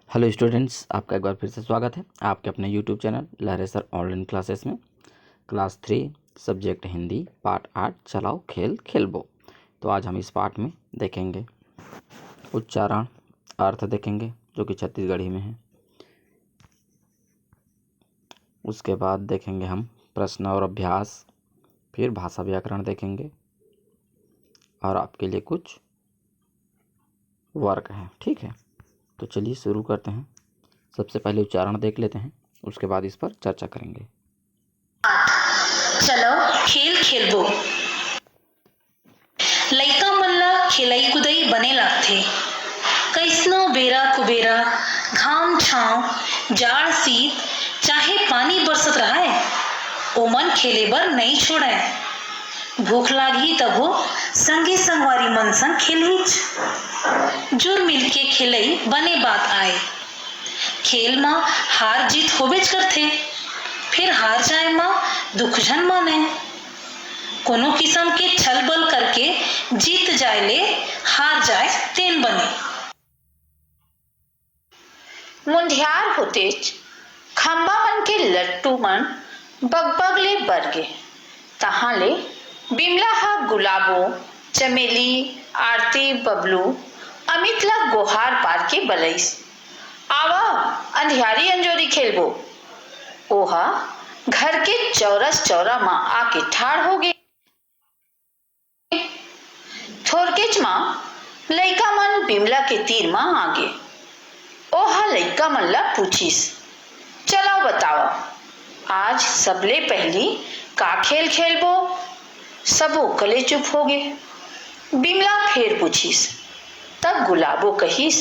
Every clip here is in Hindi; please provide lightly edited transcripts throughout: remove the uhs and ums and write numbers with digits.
हेलो स्टूडेंट्स, आपका एक बार फिर से स्वागत है आपके अपने यूट्यूब चैनल लहरे सर ऑनलाइन क्लासेस में। क्लास 3 सब्जेक्ट हिंदी पार्ट 8 चलाओ खेल खेलबो। तो आज हम इस पार्ट में देखेंगे उच्चारण, अर्थ देखेंगे जो कि छत्तीसगढ़ी में है। उसके बाद देखेंगे हम प्रश्न और अभ्यास, फिर भाषा व्याकरण देखेंगे और आपके लिए कुछ वर्क है। ठीक है, तो चलिए शुरू करते हैं। सबसे पहले उच्चारण देख लेते हैं, उसके बाद इस पर चर्चा करेंगे। चलो खेल खेलबो। लइका मन ला खेलई कुदई बने लागथे। कैसनो बेरा कुबेरा, घाम छाव, जाड़ शीत चाहे पानी बरसत रहाय, ओमन खेले बर नहीं छोड़े। भूख लागी तभो संगे संगवारी मन संग खेलहीच। जुर मिल के खेलई बने बात आए। खेल मा हार जीत होबेच करथे, फिर हार जाए मा दुख झन माने। कोनो किस्म के छल बल करके जीत जाए ले हार जाए तेन बने। मुंधियार होतेच खंबा मन के लट्टू मन बगबग ले बरगे। तहाँ ले बिमला हा गुलाबो, चमेली, आरती, बबलू, अमित ला गोहार पार के बलईस। आवा अंधियारी अंजोरी खेलबो। ओहा घर के चौरस चौरा माँ आके ठाड़ हो गए। थोरकेच माँ लइका मन बिमला के तीर माँ आगे। ओहा लइका मन ला पूछिस, चलाओ बताओ आज सबले पहली का खेल खेलबो। सबो कले चुप हो गए। बिमला फिर पूछिस, तब गुलाबो कहिस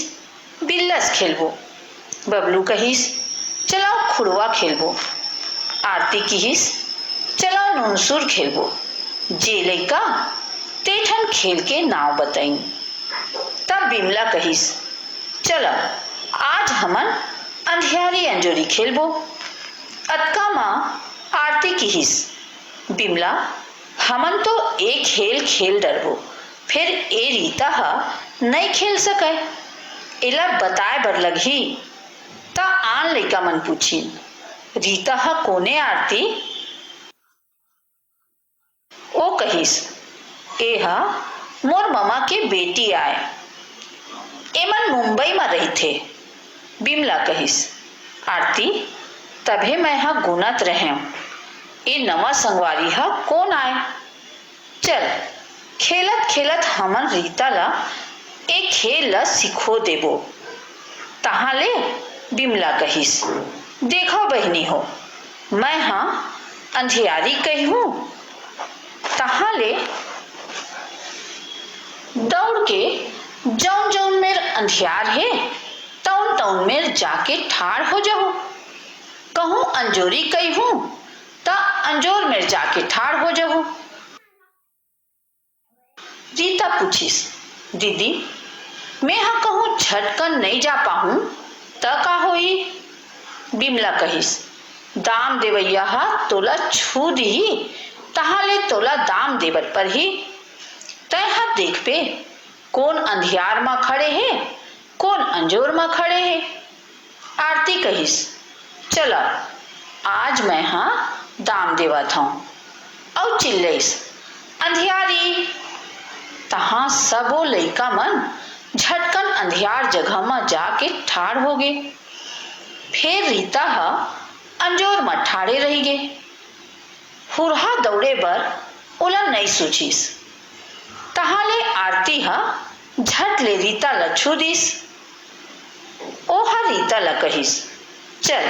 बिल्लस खेलबो। बबलू कहिस चलाओ खुड़वा खेलबो। आरती कहिस चलाओ नुनसुर खेलबो। जे लइका तेठन खेल के नाव बताई। तब बिमला कहिस, चलो आज हमन अंधियारी अंजोरी खेलबो। अतका माँ आरती कहिस, बिमला हमन तो एक खेल खेल डरबो, फिर ए रीता हा नहीं खेल सके, एला बताए बर लगही। ता आन लइका मन पूछी, रीता हा कोने आरती? ओ कहिस, ए हा मोर ममा के बेटी आए, एमन मुंबई में रही थे। बिमला कहिस, आरती तभे मैं हा गुनत रहे। ए नवा संगवारी हा कौन आए? चल खेलत खेलत हमन रीता ला एक खेल ला सिखो देबो। तहाँ ले बिमला कहिस, देखो बहनी हो, मैं हाँ अंधियारी कही हूँ। तहाँ ले दौड़ के जौन जौन मेर अंधियार है तौन तौन मेर जाके ठाड़ हो जाओ। कहूँ अंजोरी कही हूँ ता अंजोर मेर जाके ठाड़ हो जाओ। रीता पूछिस, दीदी मैं हाँ कहूँ झटकन नहीं जा पाहूँ त का होई? बिमला कहिस, दाम देवैया हा तोला छू दी, तहाँ ले तोला दाम देवर पर ही। तय हा देख पे कौन अंधियार में खड़े है, कौन अंजोर में खड़े है। आरती कहिस, चला आज मैं हाँ दाम देवत हूँ। और चिल्लैस, अंधियारी। तहाँ सबो लइका मन झटकन अंधियार जगह में जाके ठाड़ हो गए। फिर रीता हा अंजोर में ठाड़े रही गए। हुरहा दौड़े बर ओला नहीं सूझिस। तहाँ ले आरती हा झट ले रीता ला छू दिस। ओहा रीता ला कहिस, चल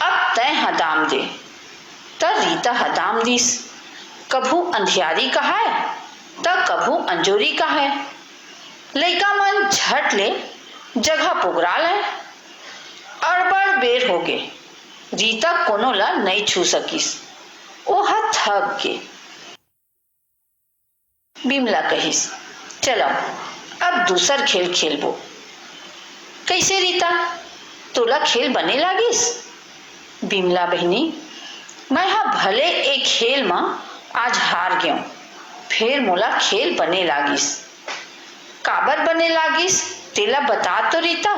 अब तय हा दाम दे। त रीता हा दाम दिस। कभू अंधियारी कहाय त कभू अंजोरी कहाय। लइका मन झट ले जगह पुगरा ले। अड़बड़ बेर हो गे, रीता कोनो ला नहीं छू सकिस। ओहा थक गे। बिमला कहिस, चलो अब दूसर खेल खेलबो। कैसे रीता, तोला खेल बने लागिस? बिमला बहनी, मैं हा भले एक खेल में आज हार गयो, फिर मोला खेल बने लागिस। काबर बने लागिस तेला बता तो रीता।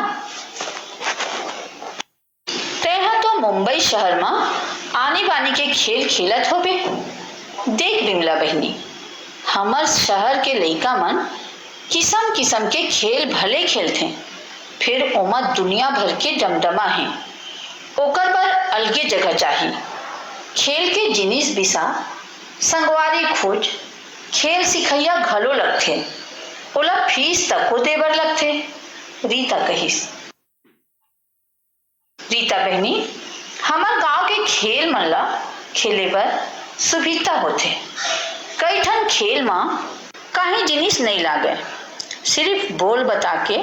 मुंबई शहर में आने बानी के खेल खेलत होबे। देख बिमला बहनी, हमर शहर के लइका मन किस्म किस्म के खेल भले खेलथे, फिर ओमा दुनिया भर के डमडमा है। ओकर बर अलगे जगह चाहिए। खेल के जिनिस बिसा, संगवारी खोज, खेल सिखैया घलो लगथे, ओला फीस तको दे बर लगथे। रीता कहिस। रीता बहनी, हमर गांव के खेल मन ला खेले बर सुविधा होथे। कई ठन खेल में काहीं जिनिस नहीं लागे, सिर्फ बोल बता के,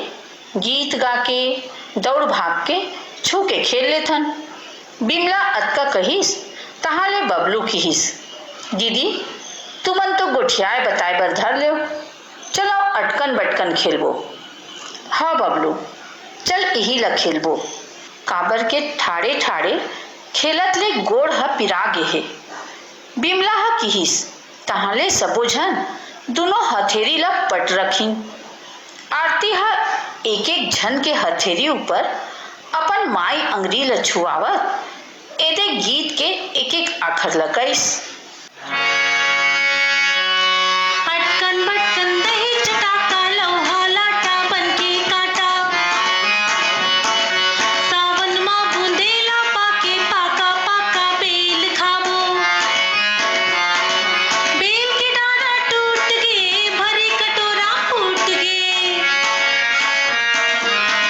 गीत गा के, दौड़ भाग के, छू के खेल लेथन। बिमला अतका कहिस, तहाले बबलू कहिस, दीदी तुमन तो गोठियाए बताए बर धर ले, चलो अटकन बटकन खेलबो। हाँ बबलू, चल यही ला खेलबो। काबर के ठाड़े ठाड़े खेलत ले गोड़ ह पिरा गे हे। बिमला ह किहिस, तहाले सबो झन दोनों हथेरी ला पट रखिन। आरती ह एक एक झन के हथेरी ऊपर अपन माई अंगरी ल छुआवत एदे गीत के एक एक आखर लगाइस। अटकन बटकन दही चटाका लौहा लाटा बनके काटा, सावन मां बूंदेला पाके पाका पाका बेल खाबो। बेल के डारा टूट गे, भरी कटोरा फूट गे।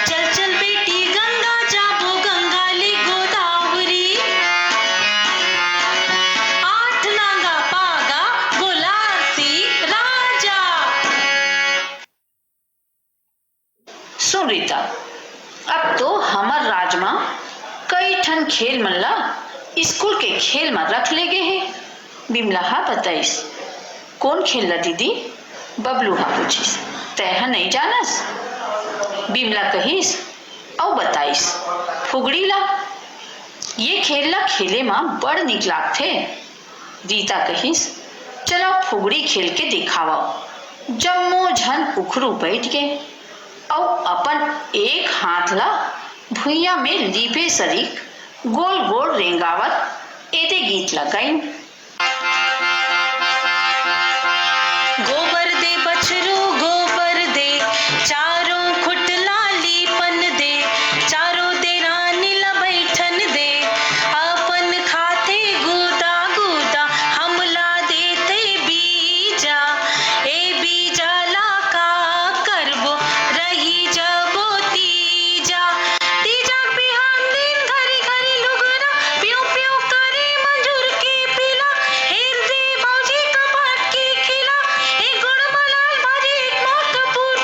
चल चल बेटी गंगा जाबो, गंगा ले गोदावरी। आठ नागा पागा गोलासी राजा। सुन रीता, अब तो हमर राज में कई ठन खेल मन ला स्कूल के खेल में रख ले गे हे। बिमला हा बताइस, कौन खेल ला दीदी? बबलू हा पूछिस, तैहा नहीं जानस? बिमला कहिस और बताइस, फुगड़ी ला। ये खेल ला खेले में बड़ निक लागथे। रीता कहिस, चलो फुगड़ी खेल के दिखावा। जम्मो झन उखरू बैठ गए और अपन एक हाथ ला भुइया में लीपे सरीक गोल गोल रेंगावत एदे गीत लगाइन। गोबर दे बछरू गोबर दे, चारों खुटला लीपन दे। चारों दे रानी ला बैठन दे, अपन खाते गुदा गुदा हमला देते बीजा। ए बीजा ला का करबो, रही जबो तीजा। तीजा बिहान दिन घरी घरी लुगरा, प्यों प्यों करे मंजूर के पीला। हेर दे भौजी कपाट की खिला, एक गुड़ मलाल भाजी एक मोट कपूर।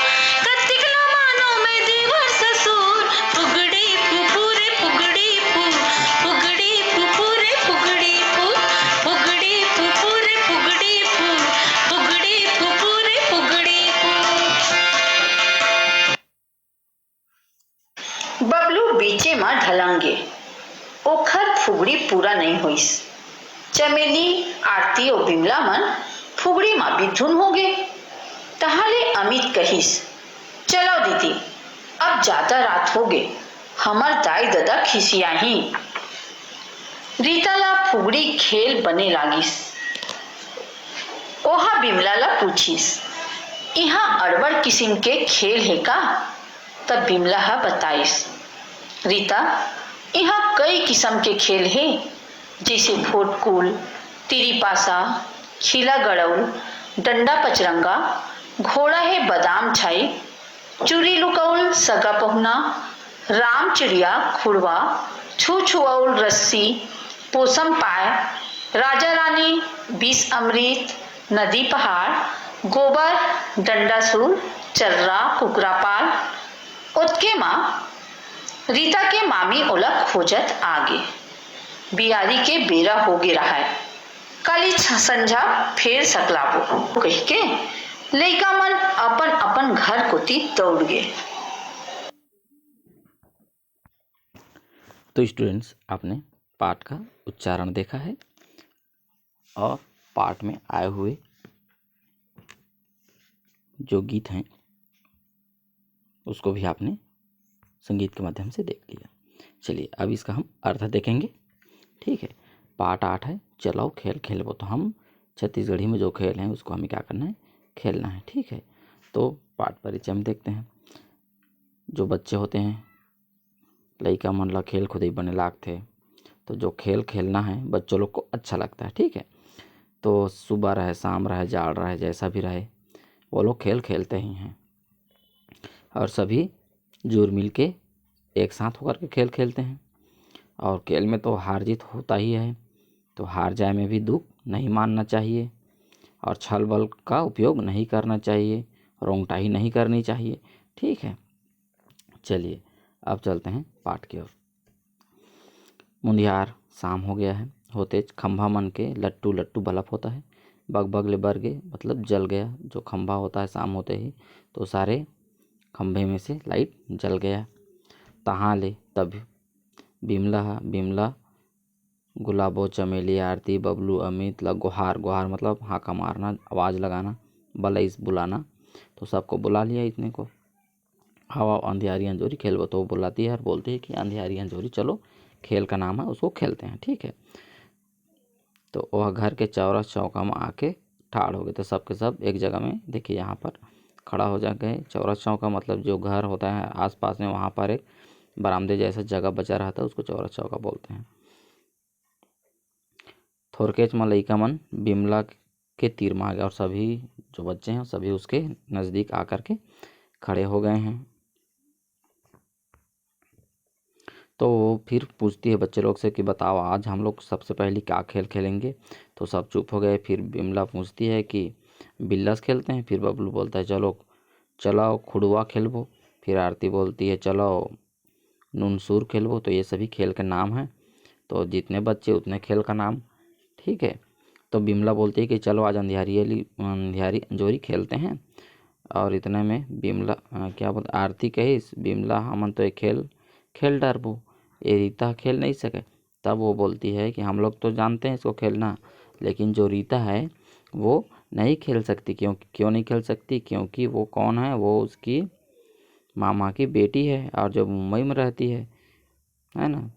कत्तिक ला मानो में देवर ससुर, फुगड़ी फुफुरे फुगड़ी फू। फुगड़ी फुफुरे फुगड़ी फू, फुगड़ी फुफुरे फुगड़ी फू। फुगड़ी फुफुरे फुगड़ी फू। बबलू बीचे में ढलंगे, ओखर फुगड़ी पूरा नहीं होइस। चमेली, आरती और बिमला मन फुगड़ी में भी धुन हो गए। तहाले अमित कहिस, चलो दीदी अब ज्यादा रात हो गए, हमर दाई दादा खिसियाही। रीता ला फुगड़ी खेल बने लागिस। ओहा बिमला ला पूछिस, यहाँ अड़बड़ किस्म के खेल है का? तब बिमला हा बताइस, रीता यहाँ कई किस्म के खेल है, जैसे फोटकुल, तिरीपासा, खिला गड़ौल, डंडा पचरंगा, घोड़ा है बादाम छाई, चूरी लुकौल सगा पहुना, राम चिड़िया खुड़वा, छू छुआउल रस्सी, पोसम पाय, राजा रानी, 20 अमृत, नदी पहाड़, गोबर, डंडासूर, चर्रा, कुकरापाल। उतके माँ रीता के मामी ओला खोजत आगे। बियारी के बेरा हो गे रहा है, काली संझा फेर सकलाबो कह के लइका मन अपन अपन घर कोती दौड़ गए। तो स्टूडेंट्स, आपने पाठ का उच्चारण देखा है और पाठ में आए हुए जो गीत हैं उसको भी आपने संगीत के माध्यम से देख लिया। चलिए अब इसका हम अर्थ देखेंगे। ठीक है, पाठ 8 है चलाओ खेल खेलबो। तो हम छत्तीसगढ़ी में जो खेल हैं उसको हमें क्या करना है, खेलना है। ठीक है, तो पाठ परिचय में देखते हैं। जो बच्चे होते हैं लइका मन ला खेल खुद ही बने लागथे, तो जो खेल खेलना है बच्चों लोग को अच्छा लगता है। ठीक है, तो सुबह रहे शाम रहे जाड़ रहे जैसा भी रहे वो लोग खेल खेलते ही हैं, और सभी जुड़ मिल के एक साथ होकर के खेल खेलते हैं। और खेल में तो हार जीत होता ही है, तो हार जाए में भी दुख नहीं मानना चाहिए, और छल बल का उपयोग नहीं करना चाहिए, रोंगटाही नहीं करनी चाहिए। ठीक है, चलिए अब चलते हैं पाठ की ओर। मुंदियार शाम हो गया है, होते खंभा मन के लट्टू लट्टू बल्ब होता है, बग बग ले बर गए मतलब जल गया। जो खंभा होता है शाम होते ही तो सारे खंभे में से लाइट जल गया। तहाँ ले तब बिमला गुलाबो चमेली आरती बबलू अमित ल गुहार, गुहार मतलब हाका मारना, आवाज़ लगाना, बलईस बुलाना। तो सबको बुला लिया इतने को। हवा अंधियारी अंजोरी खेल, तो बुलाती है और बोलती है कि अंधियारी अंजोरी चलो, खेल का नाम है उसको खेलते हैं। ठीक है, तो वह घर के चौरस चौका में आके ठाड़ हो गए। तो सब के सब एक जगह में देखिए यहाँ पर खड़ा हो जा गए। चौरस चौका मतलब जो घर होता है आसपास में वहाँ पर एक बरामदे जैसा जगह बचा रहता है, उसको चौरस चौका बोलते हैं। थोरकेच में लइका मन बिमला के तीर में आ गया, और सभी जो बच्चे हैं सभी उसके नज़दीक आकर के खड़े हो गए हैं। तो वो फिर पूछती है बच्चे लोग से कि बताओ आज हम लोग सबसे पहले क्या खेल खेलेंगे। तो सब चुप हो गए। फिर बिमला पूछती है कि बिल्लस खेलते हैं। फिर बबलू बोलता है चलो चलाओ खुड़ुआ खेलबो। फिर आरती बोलती है चलो नुनसुर खेलबो। तो ये सभी खेल के नाम हैं, तो जितने बच्चे उतने खेल का नाम। ठीक है, तो बिमला बोलती है कि चलो आज अंधियारी अंजोरी खेलते हैं। और इतने में बिमला क्या बोलते आरती कहिस बिमला हमन तो एक खेल खेल डरबो, ये रीता खेल नहीं सके। तब वो बोलती है कि हम लोग तो जानते हैं इसको खेलना, लेकिन जो रीता है वो नहीं खेल सकती। क्यों नहीं खेल सकती? क्योंकि वो कौन है, वो उसकी मामा की बेटी है और जो मुंबई में रहती है ना।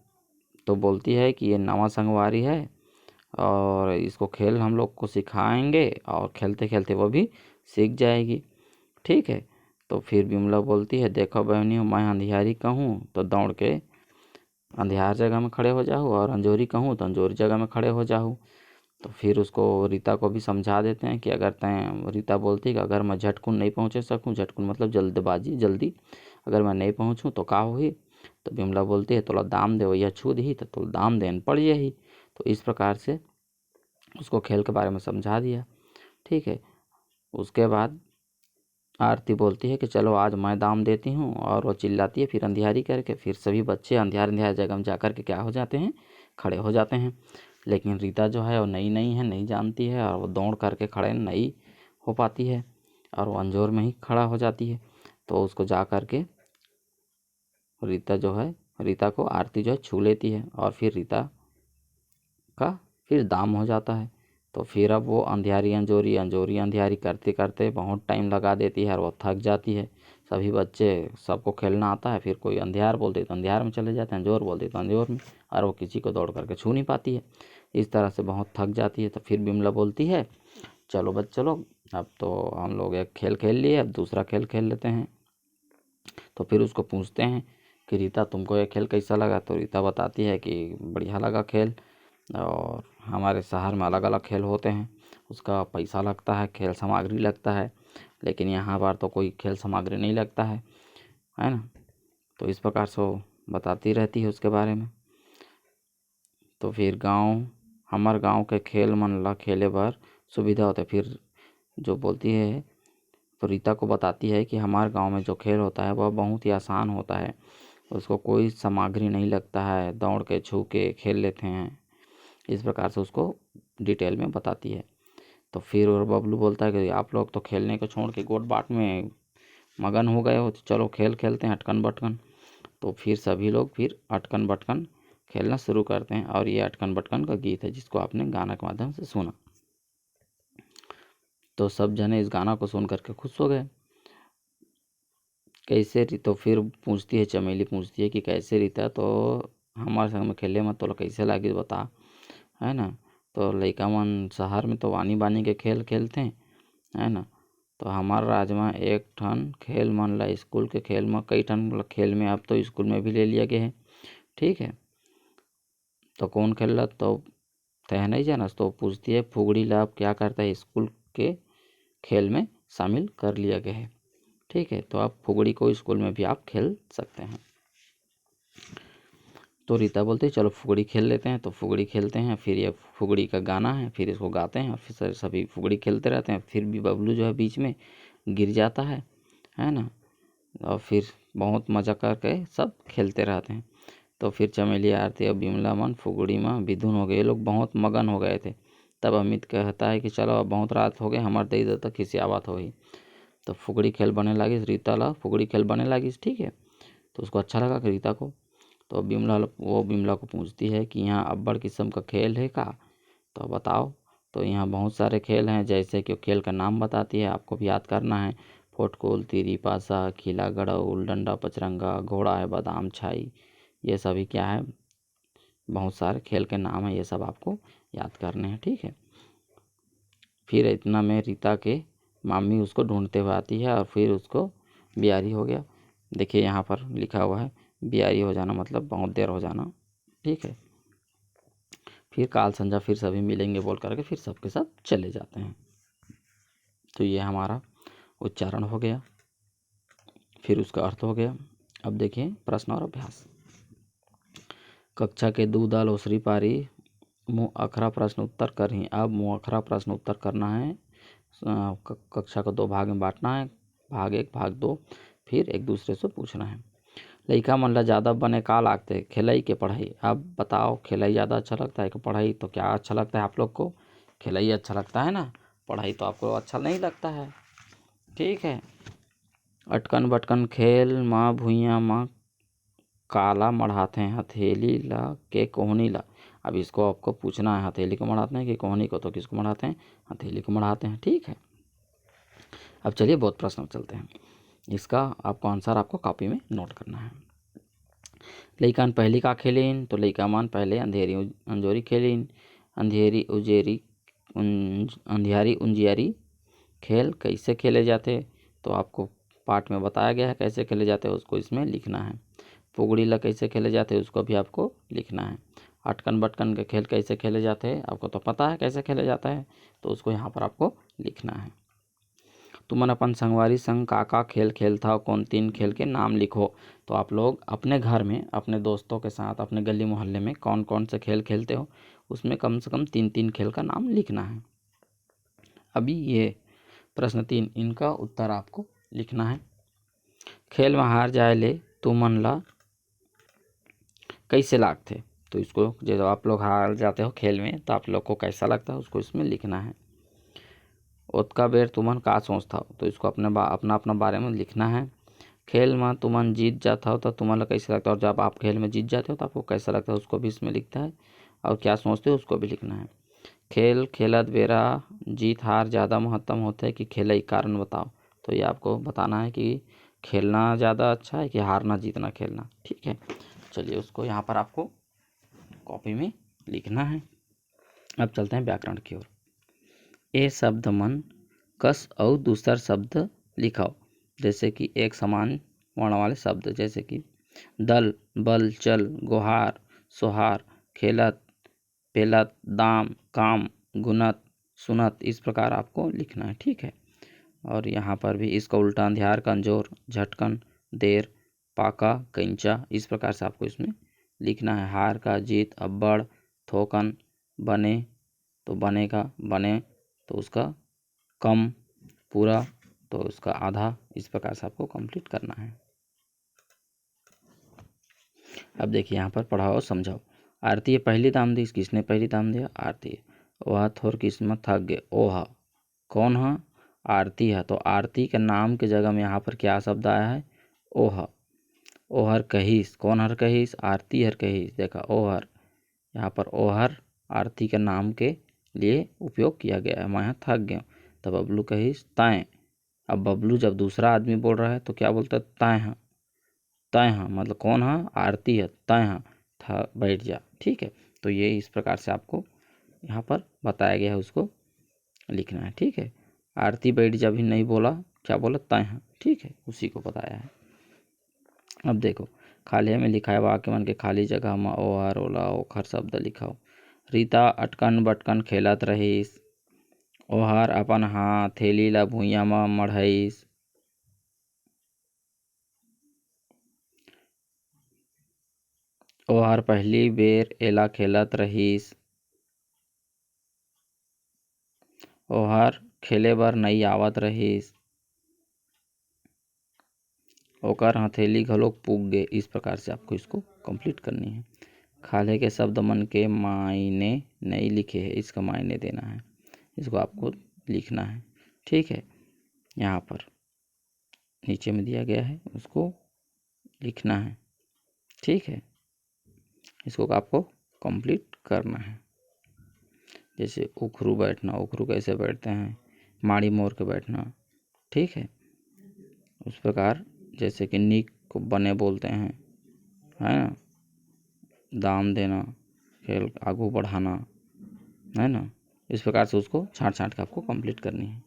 तो बोलती है कि ये नवा संगवारी है और इसको खेल हम लोग को सिखाएंगे, और खेलते खेलते वो भी सीख जाएगी। ठीक है, तो फिर बिमला बोलती है देखो बहनियों, मैं अंधियारी कहूँ तो दौड़ के अंधियार जगह में खड़े हो जाऊँ, और अंजोरी कहूँ तो अंजोरी जगह में खड़े हो जाऊँ। तो फिर उसको रीता को भी समझा देते हैं कि अगर तय रीता बोलती है कि अगर मैं झटकुन नहीं पहुँच सकूँ, झटकुन मतलब जल्दबाजी जल्दी, अगर मैं नहीं पहुँचूँ तो का होही। तो बिमला बोलती है तोला दाम दे वैया छू दी तो तोला दाम देन पड़ जाही। तो इस प्रकार से उसको खेल के बारे में समझा दिया। ठीक है, उसके बाद आरती बोलती है कि चलो आज मैं दाम देती हूँ, और वो चिल्लाती है फिर अंधियारी करके। फिर सभी बच्चे अंधियार जगह में जाकर के क्या हो जाते हैं, खड़े हो जाते हैं। लेकिन रीता जो है वो नई है, नहीं जानती है, और वो दौड़ करके खड़े नहीं हो पाती है, और वो अंजोर में ही खड़ा हो जाती है। तो उसको जा कर के रीता को आरती जो है छू लेती है, और फिर रीता का फिर दाम हो जाता है। तो फिर अब वो अंधियारी अंधियारी करते करते बहुत टाइम लगा देती है, और वो थक जाती है। सभी बच्चे सबको खेलना आता है, फिर कोई अंधियार बोलते तो अंधियार में चले जाते हैं, अंजोर बोलते तो अंजोर में, और वो किसी को दौड़ करके छू नहीं पाती है। इस तरह से बहुत थक जाती है। तो फिर बिमला बोलती है चलो बच्चे लोग, अब तो हम लोग एक खेल खेल लिए, अब दूसरा खेल खेल लेते हैं। तो फिर उसको पूछते हैं कि रीता तुमको ये खेल कैसा लगा। तो रीता बताती है कि बढ़िया लगा खेल, और हमारे शहर में अलग अलग खेल होते हैं, उसका पैसा लगता है, खेल सामग्री लगता है, लेकिन यहाँ पर तो कोई खेल सामग्री नहीं लगता है ना। तो इस प्रकार से वो बताती रहती है उसके बारे में। तो फिर हमार गांव के खेल मन ला खेले बर सुविधा होता है। फिर जो बोलती है तो रीता को बताती है कि हमारे गांव में जो खेल होता है वह बहुत ही आसान होता है, उसको कोई सामग्री नहीं लगता है, दौड़ के छू के खेल लेते हैं। इस प्रकार से उसको डिटेल में बताती है। तो फिर और बबलू बोलता है कि आप लोग तो खेलने को छोड़ के गोट बाट में मगन हो गए हो, तो चलो खेल खेलते हैं अटकन बटकन। तो फिर सभी लोग फिर अटकन बटकन खेलना शुरू करते हैं, और ये अटकन बटकन का गीत है जिसको आपने गाना के माध्यम से सुना। तो सब जने इस गाना को सुन करके खुश हो गए। कैसे तो फिर पूछती है, चमेली पूछती है कि कैसे रीता, तो हमारे संग में खेले मत, तो कैसे लागी बता, है ना। तो लइका मन शहर में तो वानी बानी के खेल खेलते हैं, है ना। तो हमार राज में एक ठन खेल मन ला स्कूल के खेल में, कई ठन खेल में अब तो स्कूल में भी ले लिया गया है, ठीक है। तो कौन खेल ला, तो तय नहीं जानस, तो पूछती है फुगड़ी ला अब क्या करता है, स्कूल के खेल में शामिल कर लिया गया है, ठीक है। तो आप फुगड़ी को स्कूल में भी आप खेल सकते हैं। तो रीता बोलती है चलो फुगड़ी खेल लेते हैं, तो फुगड़ी खेलते हैं। फिर ये फुगड़ी का गाना है, फिर इसको गाते हैं, फिर सभी फुगड़ी खेलते रहते हैं। फिर भी बबलू जो है बीच में गिर जाता है ना। और फिर बहुत मज़ा करके सब खेलते रहते हैं। तो फिर चमेली, आरती और बिमला मन फुगड़ी में विधुन हो गए, ये लोग बहुत मगन हो गए थे। तब अमित कहता है कि चलो अब बहुत रात हो गए, हमारे दई दे तक खिसियावत हो गई। तो फुगड़ी खेल बने लगी, रीता ला फुगड़ी खेल बने लगी, ठीक है। तो उसको अच्छा लगा कि रीता को। तो बिमला को पूछती है कि यहाँ अब्बड़ किस्म का खेल है का, तो बताओ। तो यहाँ बहुत सारे खेल हैं, जैसे कि खेल का नाम बताती है, आपको भी याद करना है। फोटकोल, तीरी पासा, खिला गड़ौल, डंडा पचरंगा, घोड़ा है बादाम छाई, ये सभी क्या है, बहुत सारे खेल के नाम है, ये सब आपको याद करने हैं, ठीक है। फिर इतना में रीता के मामी उसको ढूंढते हुए आती है, और फिर उसको बियारी हो गया। देखिए यहाँ पर लिखा हुआ है बियारी हो जाना मतलब बहुत देर हो जाना, ठीक है। फिर काल संजा फिर सभी मिलेंगे बोल करके फिर सबके सब चले जाते हैं। तो ये हमारा उच्चारण हो गया, फिर उसका अर्थ हो गया। अब देखिए प्रश्न और अभ्यास। कक्षा के दो दाल ओसरी पारी मुँह अखरा प्रश्न उत्तर करही। अब मुँह अखरा प्रश्न उत्तर करना है। कक्षा को दो भाग में बांटना है, भाग 1 भाग 2, फिर एक दूसरे से पूछना है। लइका मन ला ज़्यादा बने का लागते, खेलई के पढ़ाई। अब बताओ खेलई ज़्यादा अच्छा लगता है कि पढ़ाई, तो क्या अच्छा लगता है आप लोग को, खेलई अच्छा लगता है ना, पढ़ाई तो आपको अच्छा नहीं लगता है, ठीक है। अटकन बटकन खेल माँ भुइयाँ माँ काला मढ़ाते हैं, हथेली ला के कोहनी ला। अब इसको आपको पूछना है, हथेली को मढ़ाते हैं कि कोहनी को, तो किसको मढ़ाते हैं, हथेली को मढ़ाते हैं, ठीक है। अब चलिए बहुत प्रश्न चलते हैं, इसका आपको आंसर आपको कॉपी में नोट करना है। लइकान पहली का खेलिन, तो लइका मन पहले अंधेरी अंजोरी खेलिन। अंधियारी उंजियारी खेल कैसे खेले जाते, तो आपको पाठ में बताया गया है कैसे खेले जाते हैं, उसको इसमें लिखना है। फुगड़ी ला कैसे खेले जाते हैं उसको भी आपको लिखना है। अटकन बटकन के खेल कैसे खेले जाते हैं आपको तो पता है कैसे खेले जाता है, तो उसको यहाँ पर आपको लिखना है। तुमन अपन संगवारी संग का खेल खेलता हो, कौन 3 खेल के नाम लिखो। तो आप लोग अपने घर में अपने दोस्तों के साथ अपने गली मोहल्ले में कौन कौन से खेल खेलते हो, उसमें कम से कम 3 खेल का नाम लिखना है। अभी ये प्रश्न 3, इनका उत्तर आपको लिखना है। खेल में हार जाए ले तुमन ला कैसे लागते, तो इसको जब आप लोग हार जाते हो खेल में तो आप लोग को कैसा लगता है उसको इसमें लिखना है। ओतका बेर तुमन का सोचता हो, तो इसको अपना अपना बारे में लिखना है। खेल में तुमन जीत जाता हो तो तुम्हारा ला कैसा लगता है, और जब आप खेल में जीत जाते हो तो आपको कैसा लगता है उसको भी इसमें लिखता है, और क्या सोचते हो उसको भी लिखना है। खेल खेलत बेरा जीत हार ज़्यादा महत्तम होते हैं कि खेलई कारण बताओ, तो ये आपको बताना है कि खेलना ज़्यादा अच्छा है कि हारना जीतना खेलना, ठीक है। चलिए उसको यहाँ पर आपको कॉपी में लिखना है। अब चलते हैं व्याकरण की ओर। ए शब्द मन कस और दूसर शब्द लिखाओ, जैसे कि एक समान वर्ण वाले शब्द, जैसे कि दल, बल, चल, गोहार, सोहार, खेलत, पेलत, दाम, काम, गुनत, सुनत, इस प्रकार आपको लिखना है, ठीक है। और यहाँ पर भी इसका उल्टा अंधियार, कमजोर, झटकन, देर, पाका, कैंचा, इस प्रकार से आपको इसमें लिखना है। हार का जीत, अब्बड़, थोकन, बने तो बनेगा, बने तो उसका कम, पूरा तो उसका आधा, इस प्रकार से आपको कंप्लीट करना है। अब देखिए यहाँ पर पढ़ाओ समझाओ। आरती पहली दाम दी, किसने पहली दाम दिया, आरती। वह थोर किस्मत थक गए, ओह कौन है, आरती है। तो आरती के नाम के जगह में यहाँ पर क्या शब्द आया है, ओह। ओहर कहीस, कौन हर कहीस, आरती हर कहीस। देखा ओहर, यहाँ पर ओहर आरती के नाम के लिए उपयोग किया गया है। मैं थक गया, तब बबलू कहीस तैं, अब बबलू जब दूसरा आदमी बोल रहा है तो क्या बोलता है, तय हाँ, तय हाँ मतलब कौन हाँ, आरती है, तय हाँ था बैठ जा। ठीक है, तो ये इस प्रकार से आपको यहाँ पर बताया गया है, उसको लिखना है। ठीक है, आरती बैठ जा भी नहीं बोला, क्या बोला, तय हाँ। ठीक है, उसी को बताया है। अब देखो खाली में लिखा है वाक्य मन के खाली जगह में ओहर ओला ओखर शब्द लिखाओ। रीता अटकन बटकन खेलत रहीस, ओहर अपन हथेली ला भुइयां म मढ़ाइस। ओहर पहली बेर एला खेलत रहीस, ओहर खेले बर नइ आवत रहीस, ओकर हथेली घलोक पुग गे। इस प्रकार से आपको इसको कंप्लीट करनी है। खाले के शब्द मन के मायने नहीं लिखे हैं, इसका मायने देना है, इसको आपको लिखना है। ठीक है, यहाँ पर नीचे में दिया गया है, उसको लिखना है। ठीक है, इसको आपको कंप्लीट करना है। जैसे उखरू बैठना, उखरू कैसे बैठते हैं, माड़ी मोर के बैठना। ठीक है, उस प्रकार जैसे कि नीक को बने बोलते हैं, है ना, दाम देना, खेल आगू बढ़ाना, है ना। इस प्रकार से उसको छाँट छाँट के आपको कंप्लीट करनी है।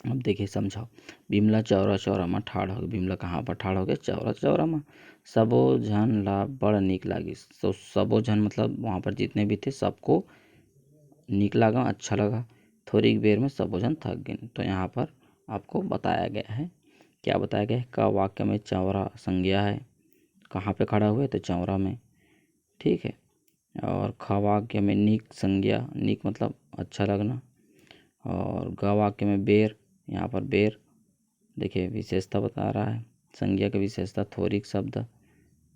अब देखिए समझाओ। बिमला चौरा चौरा में ठाड़ हो गए। बिमला कहाँ पर ठाड़ हो गए, चौरा चौरा में। सबो झन ला बड़ नीक लागिस। तो सबो झन मतलब वहाँ पर जितने भी थे सबको नीक लगा, अच्छा लगा। थोड़ी देर में सबो झन थक गए। तो यहाँ पर आपको बताया गया है, क्या बताया गया है, का वाक्य में चौरा संज्ञा है, कहाँ पे खड़ा हुए तो चौरा में। ठीक है, और ख वाक्य में नीक संज्ञा, नीक मतलब अच्छा लगना। और ग वाक्य में बेर, यहाँ पर बेर देखिए विशेषता बता रहा है, संज्ञा की विशेषता थोरिक शब्द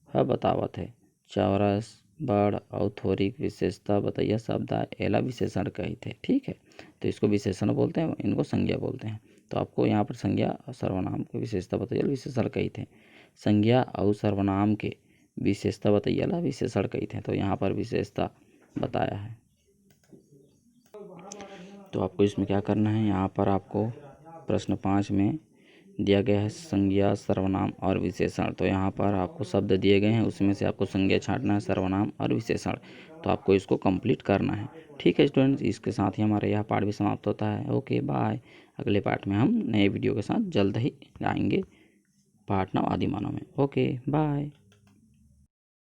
है बतावत है। चौरस बड़ और थोरिक विशेषता बताइए शब्द एला विशेषण कही थे। ठीक है, तो इसको विशेषण बोलते हैं, इनको संज्ञा बोलते हैं। तो आपको यहाँ पर संज्ञा और सर्वनाम की विशेषता बताइए विशेषण कही थे। संज्ञा और सर्वनाम के विशेषता बताइए ला विशेषण कही थे। तो यहाँ पर विशेषता बताया है। तो आपको इसमें क्या करना है, यहाँ पर आपको प्रश्न 5 में दिया गया है संज्ञा, सर्वनाम और विशेषण। तो यहाँ पर आपको शब्द दिए गए हैं, उसमें से आपको संज्ञा छांटना है, सर्वनाम और विशेषण। तो आपको इसको कंप्लीट करना है। ठीक है स्टूडेंट्स, इसके साथ ही हमारा यह पाठ भी समाप्त होता है। Okay bye. अगले पाठ में हम नए वीडियो के साथ जल्द ही आएंगे, पाठ 9 आदिमानव में। Okay bye.